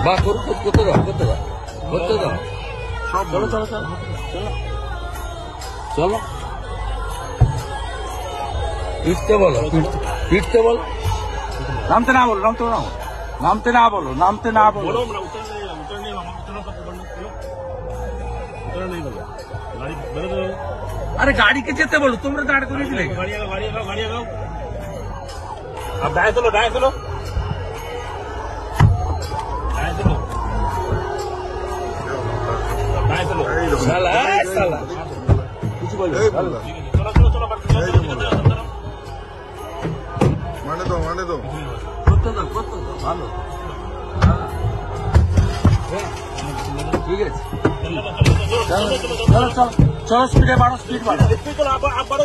বা করুন, করতে দাও, করতে দাও, করতে দাও। চলো চলো চলো চলো চলো, ফিরতে বলো, ফিরতে বলো। নামতে না বলো, নামতে না বলো, নামতে না বলো, নামতে না বলো। अरे गाड़ी के चलते बोलो, तुमने दाड़ को नहीं दिलेगा। गाड़ी आगाओ। अब डाय चलो। साला साला कुछ बोलो। चलो माने दो করতে দাও, ভালো। ঠিক আছে, चलो चलो स्पीड बढ़ो, स्पीड बढ़ो। चलो आप बढ़ो,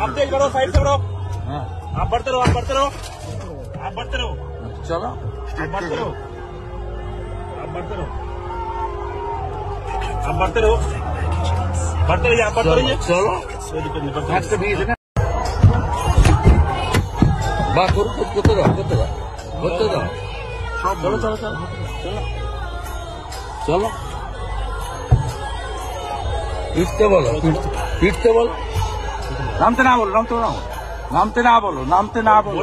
आप तेज बढ़ो, साइड से बढ़ो। आप बढ़ते रहो। चलो आप बढ़ते रहो। चलो একটা দিয়ে দেন। বা করুন, করতে দাও, করতে দাও। চলো ফিরতে বলো, ফিরতে বলো। নামতে না বলো, নামতে না বলো।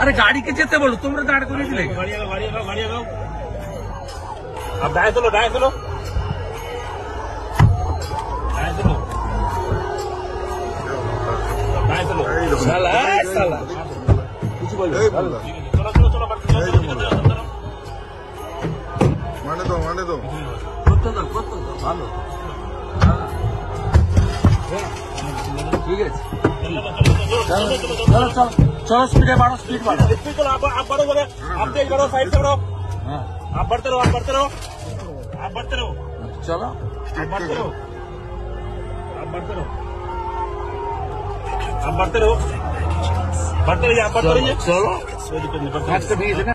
अरे गाड़ी के चलते बोलो, तुमने दाड़ को नहीं दिलेगा। गाड़ी आगाओ। अब डाय चलो। साला कुछ बोलो। चलो माने दो করতে দাও, ভালো। ঠিক আছে, चलो स्पीड बढ़ो। चलो आप बढ़ो, आप तेज बढ़ो, साइड से बढ़ो। आप बढ़ते रहो। चलो आप बढ़ते रहो। चलो একটা দিয়ে দেন।